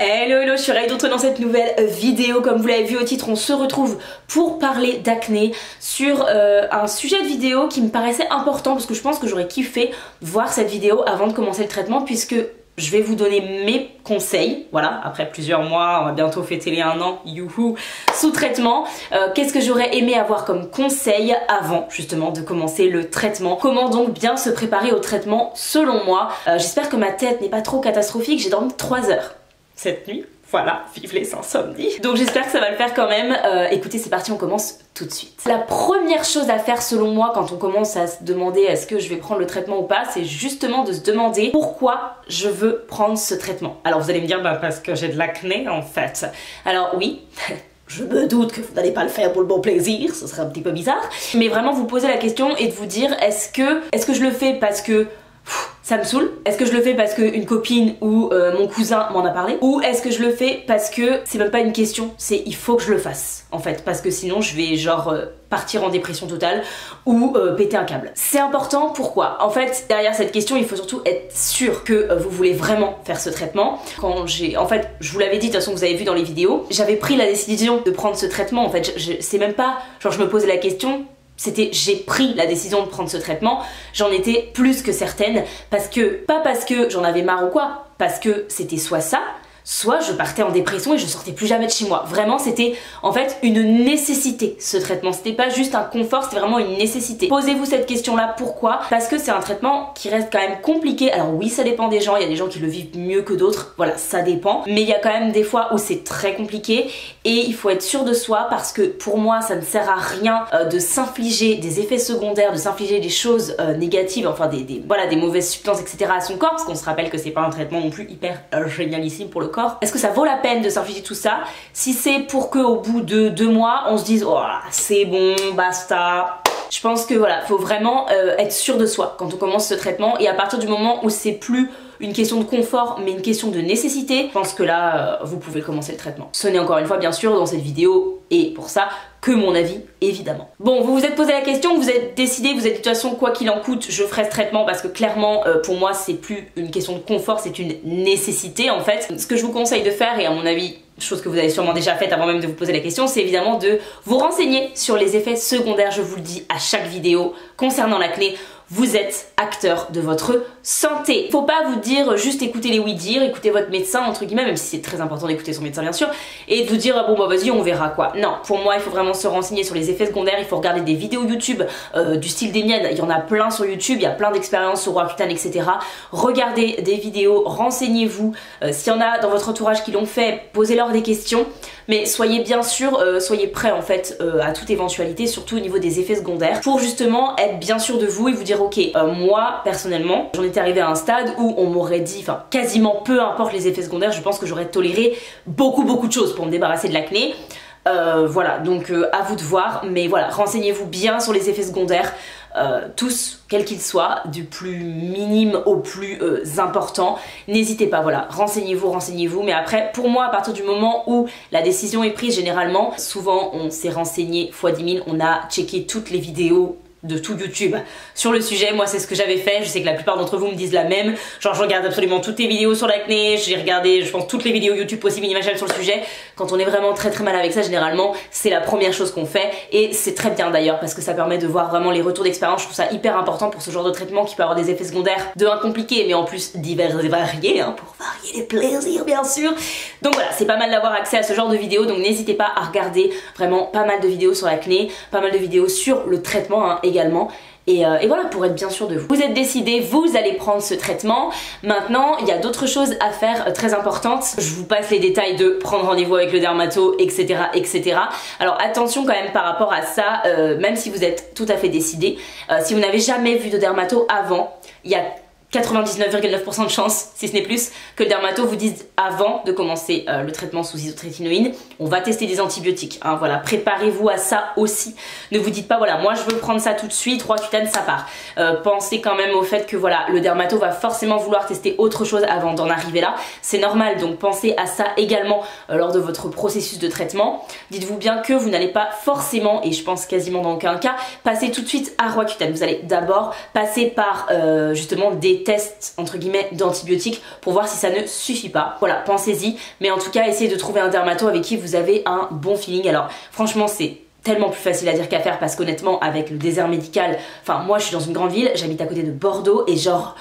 Hello hello, je suis ravie de retrouver dans cette nouvelle vidéo. Comme vous l'avez vu au titre, on se retrouve pour parler d'acné sur un sujet de vidéo qui me paraissait important parce que je pense que j'aurais kiffé voir cette vidéo avant de commencer le traitement, puisque je vais vous donner mes conseils, voilà, après plusieurs mois, on va bientôt fêter les 1 an, youhou, sous traitement. Qu'est-ce que j'aurais aimé avoir comme conseil avant justement de commencer le traitement? Comment donc bien se préparer au traitement selon moi? J'espère que ma tête n'est pas trop catastrophique, j'ai dormi 3 heures cette nuit. Voilà, vive les insomnies. Donc j'espère que ça va le faire quand même. Écoutez, c'est parti, on commence tout de suite. La première chose à faire selon moi quand on commence à se demander est-ce que je vais prendre le traitement ou pas, c'est justement de se demander pourquoi je veux prendre ce traitement. Alors vous allez me dire, bah parce que j'ai de l'acné en fait. Alors oui. Je me doute que vous n'allez pas le faire pour le bon plaisir, ce serait un petit peu bizarre. Mais vraiment vous poser la question et de vous dire est-ce que je le fais parce que ça me saoule? Est-ce que je le fais parce qu'une copine ou mon cousin m'en a parlé? Ou est-ce que je le fais parce que c'est même pas une question, c'est il faut que je le fasse en fait, parce que sinon je vais genre partir en dépression totale ou péter un câble. C'est important, pourquoi? En fait, derrière cette question, il faut surtout être sûr que vous voulez vraiment faire ce traitement. En fait, je vous l'avais dit, de toute façon vous avez vu dans les vidéos, j'avais pris la décision de prendre ce traitement. En fait, c'est même pas genre je me posais la question, c'était j'ai pris la décision de prendre ce traitement, j'en étais plus que certaine, parce que, pas parce que j'en avais marre ou quoi, parce que c'était soit ça, soit je partais en dépression et je sortais plus jamais de chez moi. Vraiment, c'était en fait une nécessité ce traitement. C'était pas juste un confort, c'était vraiment une nécessité. Posez-vous cette question-là, pourquoi? Parce que c'est un traitement qui reste quand même compliqué. Alors oui, ça dépend des gens, il y a des gens qui le vivent mieux que d'autres, voilà, ça dépend. Mais il y a quand même des fois où c'est très compliqué et il faut être sûr de soi, parce que pour moi, ça ne sert à rien de s'infliger des effets secondaires, de s'infliger des choses négatives, enfin des mauvaises substances, etc. à son corps, parce qu'on se rappelle que c'est pas un traitement non plus hyper génialissime pour le corps. Est-ce que ça vaut la peine de s'infliger tout ça si c'est pour qu'au bout de 2 mois on se dise oh c'est bon, basta? Je pense que voilà, faut vraiment être sûr de soi quand on commence ce traitement, et à partir du moment où c'est plus une question de confort mais une question de nécessité, je pense que là vous pouvez commencer le traitement. Ce n'est encore une fois bien sûr dans cette vidéo, et pour ça, que mon avis évidemment. Bon, vous vous êtes posé la question, vous êtes décidé, vous êtes de toute façon quoi qu'il en coûte je ferai ce traitement, parce que clairement pour moi c'est plus une question de confort, c'est une nécessité en fait. Ce que je vous conseille de faire, et à mon avis chose que vous avez sûrement déjà faite avant même de vous poser la question, c'est évidemment de vous renseigner sur les effets secondaires. Je vous le dis à chaque vidéo concernant l'acné, vous êtes acteur de votre santé. Faut pas vous dire juste écoutez les oui-dire, écoutez votre médecin entre guillemets, même si c'est très important d'écouter son médecin bien sûr, et de vous dire ah bon bah vas-y on verra quoi. Non, pour moi il faut vraiment se renseigner sur les effets secondaires, il faut regarder des vidéos YouTube du style des miennes, il y en a plein sur YouTube, il y a plein d'expériences sur Roaccutane, etc. Regardez des vidéos, renseignez-vous, s'il y en a dans votre entourage qui l'ont fait, posez-leur des questions, mais soyez bien sûr, soyez prêts en fait à toute éventualité, surtout au niveau des effets secondaires, pour justement être bien sûr de vous et vous dire ok, moi personnellement j'en étais arrivée à un stade où on m'aurait dit, enfin quasiment peu importe les effets secondaires, je pense que j'aurais toléré beaucoup de choses pour me débarrasser de l'acné. Voilà, donc à vous de voir, mais voilà, renseignez-vous bien sur les effets secondaires, tous, quels qu'ils soient, du plus minime au plus important. N'hésitez pas, voilà, renseignez-vous, mais après, pour moi, à partir du moment où la décision est prise, généralement, souvent on s'est renseigné x 10 000, on a checké toutes les vidéos de tout YouTube sur le sujet. Moi c'est ce que j'avais fait, je sais que la plupart d'entre vous me disent la même, genre je regarde absolument toutes les vidéos sur l'acné, j'ai regardé je pense toutes les vidéos YouTube possibles et inimaginables sur le sujet. Quand on est vraiment très mal avec ça, généralement c'est la première chose qu'on fait, et c'est très bien d'ailleurs parce que ça permet de voir vraiment les retours d'expérience. Je trouve ça hyper important pour ce genre de traitement qui peut avoir des effets secondaires de un compliqués mais en plus divers et variés, hein, pour varier les plaisirs bien sûr. Donc voilà, c'est pas mal d'avoir accès à ce genre de vidéos, donc n'hésitez pas à regarder vraiment pas mal de vidéos sur l'acné, pas mal de vidéos sur le traitement hein, également. Et voilà, pour être bien sûr de vous. Vous êtes décidé, vous allez prendre ce traitement. Maintenant, il y a d'autres choses à faire très importantes. Je vous passe les détails de prendre rendez-vous avec le dermato, etc. etc. Alors attention quand même par rapport à ça, même si vous êtes tout à fait décidé, si vous n'avez jamais vu de dermato avant, il y a 99,9% de chance, si ce n'est plus, que le dermato vous dise avant de commencer le traitement sous isotrétinoïne, on va tester des antibiotiques, hein, voilà, préparez-vous à ça aussi. Ne vous dites pas voilà, moi je veux prendre ça tout de suite, Roaccutane ça part. Pensez quand même au fait que voilà, le dermato va forcément vouloir tester autre chose avant d'en arriver là, c'est normal, donc pensez à ça également lors de votre processus de traitement. Dites-vous bien que vous n'allez pas forcément, et je pense quasiment dans aucun cas, passer tout de suite à Roaccutane. Vous allez d'abord passer par justement des des tests entre guillemets d'antibiotiques pour voir si ça ne suffit pas. Voilà, pensez-y, mais en tout cas essayez de trouver un dermato avec qui vous avez un bon feeling. Alors franchement c'est tellement plus facile à dire qu'à faire parce qu'honnêtement avec le désert médical, enfin moi je suis dans une grande ville, j'habite à côté de Bordeaux et genre,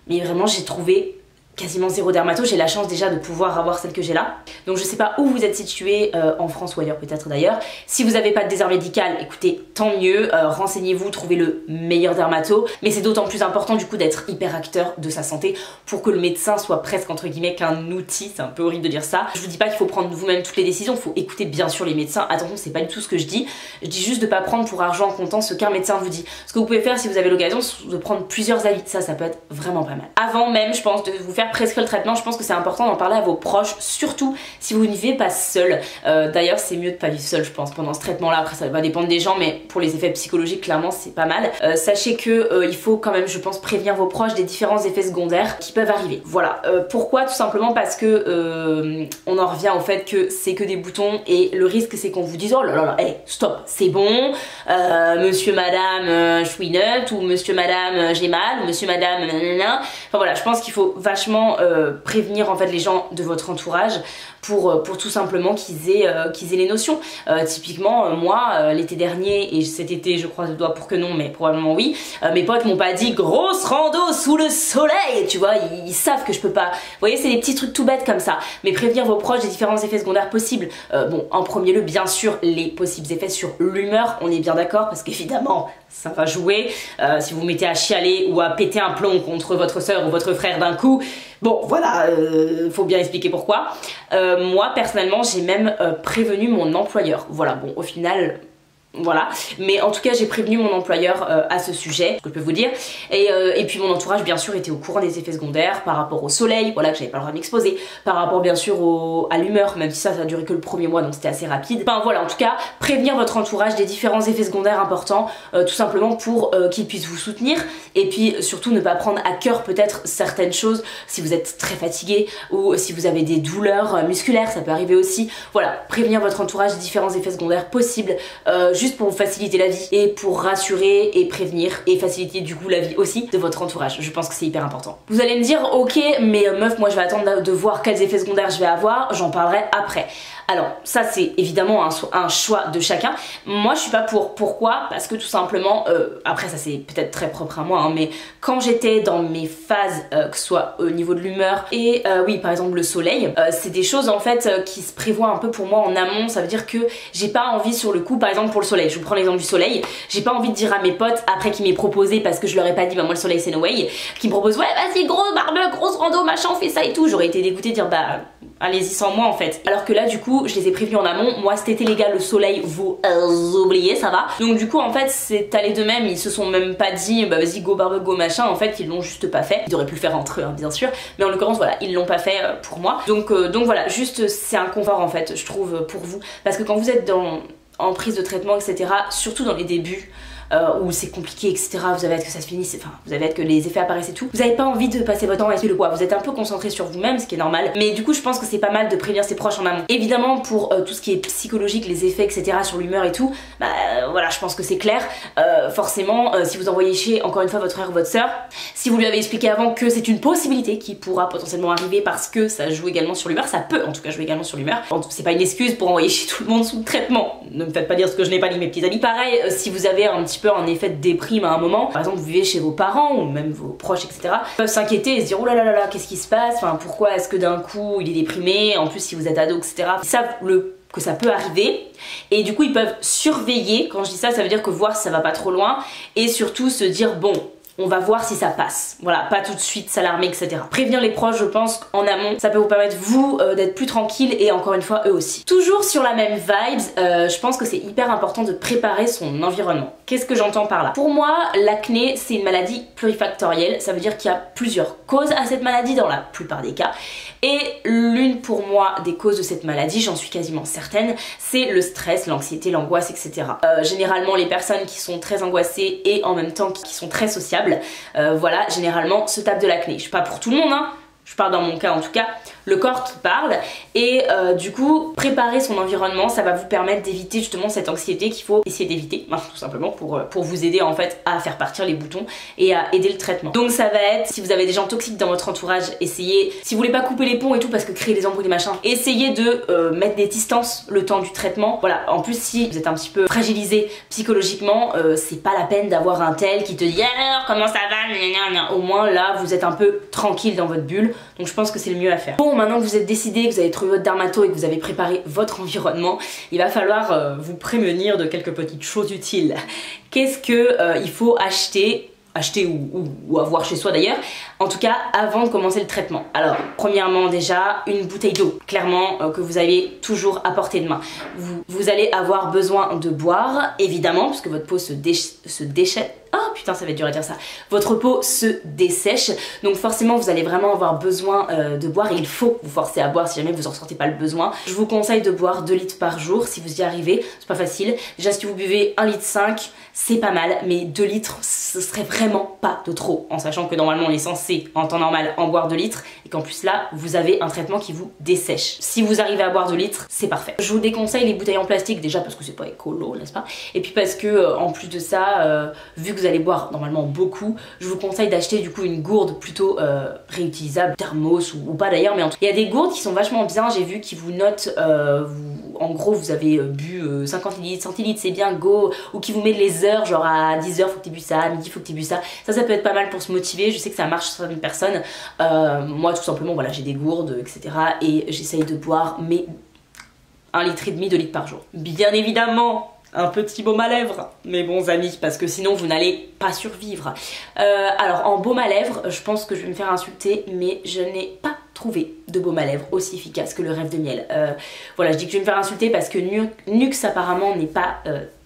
mais vraiment j'ai trouvé quasiment zéro dermato, j'ai la chance déjà de pouvoir avoir celle que j'ai là. Donc je sais pas où vous êtes situé en France ou ailleurs peut-être d'ailleurs. Si vous n'avez pas de désert médical, écoutez, tant mieux, renseignez-vous, trouvez le meilleur dermato. Mais c'est d'autant plus important du coup d'être hyper acteur de sa santé pour que le médecin soit presque entre guillemets qu'un outil, c'est un peu horrible de dire ça. Je vous dis pas qu'il faut prendre vous-même toutes les décisions, il faut écouter bien sûr les médecins. Attention, c'est pas du tout ce que je dis juste de pas prendre pour argent comptant ce qu'un médecin vous dit. Ce que vous pouvez faire si vous avez l'occasion, c'est de prendre plusieurs avis, ça peut être vraiment pas mal. Avant même, je pense, de vous faire prescrire le traitement, je pense que c'est important d'en parler à vos proches, surtout si vous ne vivez pas seul. D'ailleurs c'est mieux de pas vivre seul je pense pendant ce traitement là, après ça va dépendre des gens mais pour les effets psychologiques clairement c'est pas mal. Sachez que il faut quand même je pense prévenir vos proches des différents effets secondaires qui peuvent arriver. Voilà, pourquoi? Tout simplement parce que on en revient au fait que c'est que des boutons et le risque c'est qu'on vous dise oh là là là, hey, stop, c'est bon, monsieur madame chouinette ou monsieur madame j'ai mal ou monsieur madame nanana. Enfin voilà, je pense qu'il faut vachement prévenir en fait les gens de votre entourage pour tout simplement qu'ils aient les notions. Typiquement moi l'été dernier et cet été je croise le doigt pour que non mais probablement oui, mes potes m'ont pas dit grosse rando sous le soleil, tu vois, ils savent que je peux pas. Vous voyez, c'est des petits trucs tout bêtes comme ça, mais prévenir vos proches des différents effets secondaires possibles. Bon, en premier lieu bien sûr les possibles effets sur l'humeur, on est bien d'accord parce qu'évidemment ça va jouer. Si vous vous mettez à chialer ou à péter un plomb contre votre soeur ou votre frère d'un coup, bon voilà, faut bien expliquer pourquoi. Moi personnellement j'ai même prévenu mon employeur. Voilà, bon au final voilà, mais en tout cas j'ai prévenu mon employeur à ce sujet, ce que je peux vous dire, et puis mon entourage bien sûr était au courant des effets secondaires par rapport au soleil, voilà, que j'avais pas le droit de m'exposer, par rapport bien sûr à l'humeur, même si ça a duré que le premier mois donc c'était assez rapide. Enfin voilà, en tout cas prévenir votre entourage des différents effets secondaires importants, tout simplement pour qu'ils puissent vous soutenir, et puis surtout ne pas prendre à cœur peut-être certaines choses si vous êtes très fatigué ou si vous avez des douleurs musculaires, ça peut arriver aussi. Voilà, prévenir votre entourage des différents effets secondaires possibles, juste pour vous faciliter la vie et pour rassurer et prévenir et faciliter du coup la vie aussi de votre entourage. Je pense que c'est hyper important. Vous allez me dire ok mais meuf moi je vais attendre de voir quels effets secondaires je vais avoir, j'en parlerai après. Alors ça c'est évidemment un choix de chacun. Moi je suis pas pour. Pourquoi? Parce que tout simplement, après ça c'est peut-être très propre à moi hein, mais quand j'étais dans mes phases, que ce soit au niveau de l'humeur et oui par exemple le soleil, c'est des choses en fait qui se prévoient un peu pour moi en amont. Ça veut dire que j'ai pas envie sur le coup, par exemple pour le soleil, je vous prends l'exemple du soleil, j'ai pas envie de dire à mes potes après qu'ils m'aient proposé, parce que je leur ai pas dit bah moi le soleil c'est no way, qui me proposent ouais vas-y gros barbecue, grosse rando machin, on fait ça et tout, j'aurais été dégoûtée de dire bah allez-y sans moi en fait. Alors que là du coup je les ai prévenus en amont, moi cet été les gars le soleil vous oubliez ça va. Donc du coup en fait c'est allé de même, ils se sont même pas dit bah vas-y go barbecue go machin, en fait ils l'ont juste pas fait. Ils auraient pu le faire entre eux hein, bien sûr, mais en l'occurrence voilà ils l'ont pas fait pour moi. Donc voilà, juste c'est un confort en fait je trouve pour vous, parce que quand vous êtes en prise de traitement etc, surtout dans les débuts où c'est compliqué etc, vous avez hâte que ça se finisse, enfin vous avez hâte que les effets apparaissent et tout, vous avez pas envie de passer votre temps à essuyer le poids, vous êtes un peu concentré sur vous-même, ce qui est normal, mais du coup je pense que c'est pas mal de prévenir ses proches en amont. Évidemment pour tout ce qui est psychologique, les effets etc sur l'humeur et tout, bah voilà je pense que c'est clair, forcément si vous envoyez chier encore une fois votre frère ou votre soeur, si vous lui avez expliqué avant que c'est une possibilité qui pourra potentiellement arriver parce que ça joue également sur l'humeur, ça peut en tout cas jouer également sur l'humeur, c'est pas une excuse pour envoyer chier tout le monde sous le traitement, ne me faites pas dire ce que je n'ai pas dit mes petits amis. Pareil si vous avez un petit peu un effet de déprime à un moment, par exemple vous vivez chez vos parents ou même vos proches etc, ils peuvent s'inquiéter et se dire oh là là là là qu'est-ce qui se passe, enfin pourquoi est-ce que d'un coup il est déprimé, en plus si vous êtes ado etc, ils savent que ça peut arriver et du coup ils peuvent surveiller. Quand je dis ça, ça veut dire que voir si ça va pas trop loin et surtout se dire bon on va voir si ça passe, voilà, pas tout de suite s'alarmer etc. Prévenir les proches je pense en amont, ça peut vous permettre vous d'être plus tranquille et encore une fois eux aussi. Toujours sur la même vibes, je pense que c'est hyper important de préparer son environnement. Qu'est-ce que j'entends par là? Pour moi l'acné c'est une maladie plurifactorielle, ça veut dire qu'il y a plusieurs causes à cette maladie dans la plupart des cas, et l'une pour moi des causes de cette maladie, j'en suis quasiment certaine, c'est le stress, l'anxiété, l'angoisse etc. Généralement les personnes qui sont très angoissées et en même temps qui sont très sociables, voilà, généralement se tapent de l'acné. Je suis pas pour tout le monde hein, je parle dans mon cas en tout cas. le corps qui parle et du coup préparer son environnement, ça va vous permettre d'éviter justement cette anxiété qu'il faut essayer d'éviter, tout simplement pour vous aider en fait à faire partir les boutons et à aider le traitement. Donc ça va être, si vous avez des gens toxiques dans votre entourage, essayez, si vous voulez pas couper les ponts et tout parce que créer des embrouilles des machins, essayez de mettre des distances le temps du traitement. Voilà, en plus si vous êtes un petit peu fragilisé psychologiquement, c'est pas la peine d'avoir un tel qui te dit alors comment ça va, au moins là vous êtes un peu tranquille dans votre bulle, donc je pense que c'est le mieux à faire. Bon, maintenant que vous êtes décidé, que vous avez trouvé votre dermato et que vous avez préparé votre environnement, il va falloir vous prémunir de quelques petites choses utiles. Qu'est-ce que il faut acheter ou avoir chez soi d'ailleurs, en tout cas avant de commencer le traitement? Alors premièrement déjà une bouteille d'eau, clairement que vous avez toujours à portée de main. Vous allez avoir besoin de boire évidemment parce que votre peau se déchète. Oh putain, ça va être dur à dire ça. Votre peau se dessèche, donc forcément vous allez vraiment avoir besoin de boire et il faut vous forcer à boire si jamais vous en ressentez pas le besoin. Je vous conseille de boire 2 litres par jour si vous y arrivez, c'est pas facile. Déjà si vous buvez 1,5 litre, c'est pas mal, mais 2 litres ce serait vraiment pas de trop, en sachant que normalement on est censé en temps normal en boire 2 litres et qu'en plus là vous avez un traitement qui vous dessèche. Si vous arrivez à boire 2 litres, c'est parfait. Je vous déconseille les bouteilles en plastique déjà parce que c'est pas écolo, n'est-ce pas? Et puis parce que en plus de ça, vu que vous allez boire normalement beaucoup, je vous conseille d'acheter du coup une gourde plutôt réutilisable, thermos ou pas d'ailleurs, mais en tout cas il y a des gourdes qui sont vachement bien, j'ai vu qui vous notent en gros vous avez bu 50 ml, 100 litres c'est bien go, ou qui vous met les heures, genre à 10h faut que tu aies bu ça, à midi faut que tu aies bu ça. Ça peut être pas mal pour se motiver, je sais que ça marche sur certaines personnes. Moi tout simplement voilà, j'ai des gourdes etc et j'essaye de boire mes 1,5 litre, 2 litres par jour. Bien évidemment un petit baume à lèvres, mes bons amis, parce que sinon vous n'allez pas survivre. Alors en baume à lèvres, je pense que je vais me faire insulter, mais je n'ai pas trouvé de baume à lèvres aussi efficace que le Rêve de Miel. Voilà, je dis que je vais me faire insulter parce que Nuxe apparemment n'est pas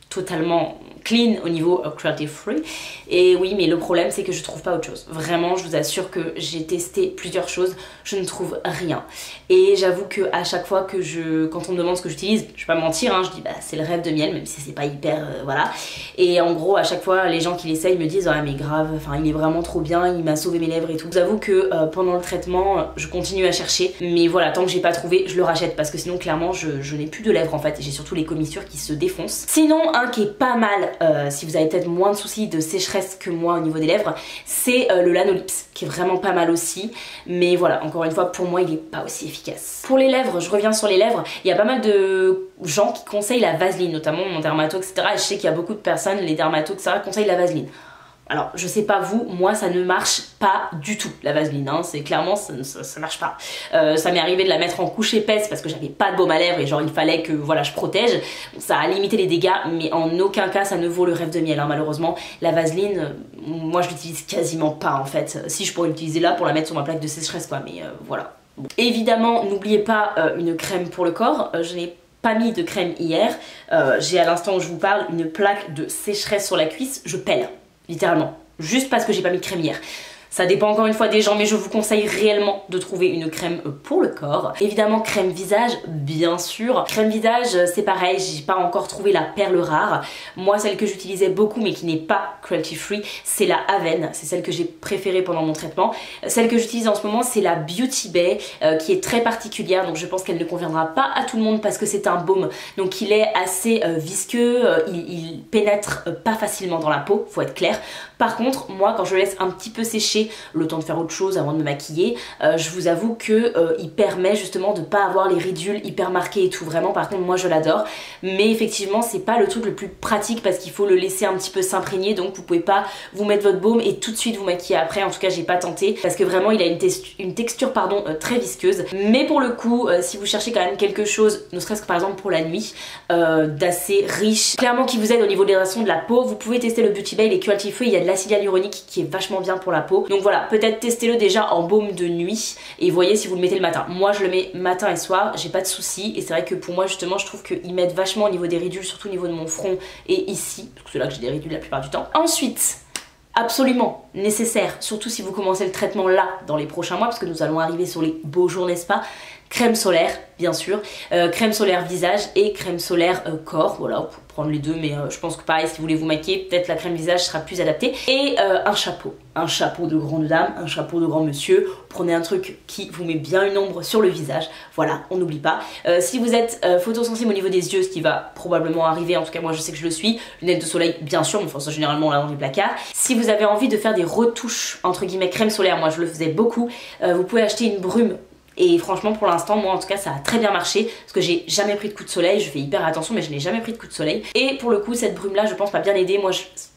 totalement clean au niveau cruelty free, et oui mais le problème c'est que je trouve pas autre chose. Vraiment je vous assure que j'ai testé plusieurs choses, je ne trouve rien, et j'avoue que à chaque fois que quand on me demande ce que j'utilise, je vais pas mentir hein, je dis bah c'est le Rêve de Miel, même si c'est pas hyper voilà, et en gros à chaque fois les gens qui l'essayent me disent ah mais grave, enfin il est vraiment trop bien, il m'a sauvé mes lèvres et tout. J'avoue que pendant le traitement je continue à chercher, mais voilà, tant que j'ai pas trouvé je le rachète parce que sinon clairement je n'ai plus de lèvres en fait, et j'ai surtout les commissures qui se défoncent. Sinon un qui est pas mal si vous avez peut-être moins de soucis de sécheresse que moi au niveau des lèvres, c'est le Lanolips qui est vraiment pas mal aussi, mais voilà, encore une fois pour moi il est pas aussi efficace. Pour les lèvres, je reviens sur les lèvres, il y a pas mal de gens qui conseillent la vaseline, notamment mon dermato etc, et je sais qu'il y a beaucoup de personnes, les dermatos etc conseillent la vaseline. Alors je sais pas vous, moi ça ne marche pas du tout la vaseline, hein. C'est clairement ça marche pas. Ça m'est arrivé de la mettre en couche épaisse parce que j'avais pas de baume à lèvres et genre il fallait que voilà je protège. Ça a limité les dégâts, mais en aucun cas ça ne vaut le Rêve de Miel hein, malheureusement. La vaseline, moi je l'utilise quasiment pas en fait. Si je pourrais l'utiliser là pour la mettre sur ma plaque de sécheresse quoi, mais voilà. Bon. Évidemment n'oubliez pas une crème pour le corps, je n'ai pas mis de crème hier, j'ai à l'instant où je vous parle une plaque de sécheresse sur la cuisse, je pèle. Littéralement, juste parce que j'ai pas mis de crème hier. Ça dépend encore une fois des gens, mais je vous conseille réellement de trouver une crème pour le corps. Évidemment crème visage, bien sûr. Crème visage, c'est pareil, j'ai pas encore trouvé la perle rare. Moi celle que j'utilisais beaucoup mais qui n'est pas cruelty free, c'est la Aven. C'est celle que j'ai préférée pendant mon traitement. Celle que j'utilise en ce moment c'est la Beauty Bay qui est très particulière, donc je pense qu'elle ne conviendra pas à tout le monde parce que c'est un baume. Donc il est assez visqueux, il pénètre pas facilement dans la peau, faut être clair. Par contre, moi quand je le laisse un petit peu sécher le temps de faire autre chose avant de me maquiller, je vous avoue que il permet justement de pas avoir les ridules hyper marquées et tout. Vraiment par contre moi je l'adore, mais effectivement c'est pas le truc le plus pratique parce qu'il faut le laisser un petit peu s'imprégner, donc vous pouvez pas vous mettre votre baume et tout de suite vous maquiller après. En tout cas j'ai pas tenté parce que vraiment il a une texture pardon très visqueuse, mais pour le coup si vous cherchez quand même quelque chose, ne serait-ce que par exemple pour la nuit, d'assez riche, clairement qui vous aide au niveau de l'hydratation de la peau, vous pouvez tester le Beauty Bay, les cruelty free, il y a de l'acide hyaluronique qui est vachement bien pour la peau. Donc voilà, peut-être testez-le déjà en baume de nuit et voyez si vous le mettez le matin. Moi je le mets matin et soir, j'ai pas de soucis, et c'est vrai que pour moi justement je trouve qu'ils m'aident vachement au niveau des ridules, surtout au niveau de mon front et ici, parce que c'est là que j'ai des ridules la plupart du temps. Ensuite, absolument nécessaire, surtout si vous commencez le traitement là dans les prochains mois, parce que nous allons arriver sur les beaux jours n'est-ce pas, crème solaire bien sûr, crème solaire visage et crème solaire corps, voilà, pour prendre les deux, mais je pense que pareil, si vous voulez vous maquiller, peut-être la crème visage sera plus adaptée. Et un chapeau de grande dame, un chapeau de grand monsieur. Prenez un truc qui vous met bien une ombre sur le visage, voilà, on n'oublie pas. Si vous êtes photosensible au niveau des yeux, ce qui va probablement arriver, en tout cas moi je sais que je le suis, lunettes de soleil bien sûr, mais enfin ça généralement là dans les placards. Si vous avez envie de faire des retouches entre guillemets crème solaire, moi je le faisais beaucoup, vous pouvez acheter une brume. Et franchement pour l'instant moi en tout cas ça a très bien marché parce que j'ai jamais pris de coup de soleil, je fais hyper attention mais je n'ai jamais pris de coup de soleil. Et pour le coup cette brume là je pense m'a bien aidé. Moi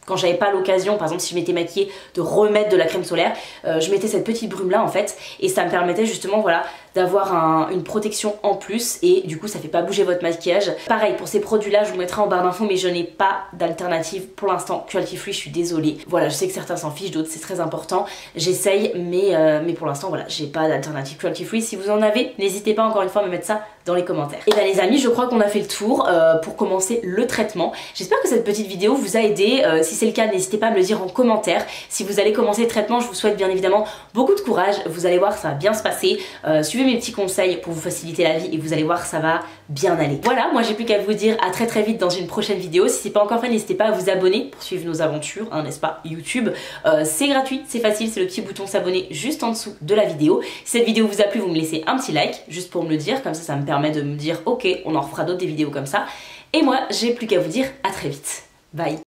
quand j'avais pas l'occasion, par exemple si je m'étais maquillée, de remettre de la crème solaire, je mettais cette petite brume là en fait et ça me permettait justement voilà d'avoir une protection en plus et du coup ça fait pas bouger votre maquillage. Pareil pour ces produits là je vous mettrai en barre d'infos mais je n'ai pas d'alternative pour l'instant cruelty free, je suis désolée. Voilà je sais que certains s'en fichent, d'autres c'est très important, j'essaye mais pour l'instant voilà j'ai pas d'alternative cruelty free. Si vous en avez n'hésitez pas encore une fois à me mettre ça dans les commentaires. Et bien les amis je crois qu'on a fait le tour pour commencer le traitement. J'espère que cette petite vidéo vous a aidé, si c'est le cas n'hésitez pas à me le dire en commentaire. Si vous allez commencer le traitement je vous souhaite bien évidemment beaucoup de courage, vous allez voir ça va bien se passer, suivez mes petits conseils pour vous faciliter la vie et vous allez voir ça va bien aller. Voilà moi j'ai plus qu'à vous dire à très vite dans une prochaine vidéo. Si c'est pas encore fait n'hésitez pas à vous abonner pour suivre nos aventures, hein, n'est-ce pas, YouTube. C'est gratuit, c'est facile, c'est le petit bouton s'abonner juste en dessous de la vidéo. Si cette vidéo vous a plu vous me laissez un petit like juste pour me le dire, comme ça me permet de me dire ok on en refera d'autres des vidéos comme ça. Et moi j'ai plus qu'à vous dire à très vite. Bye.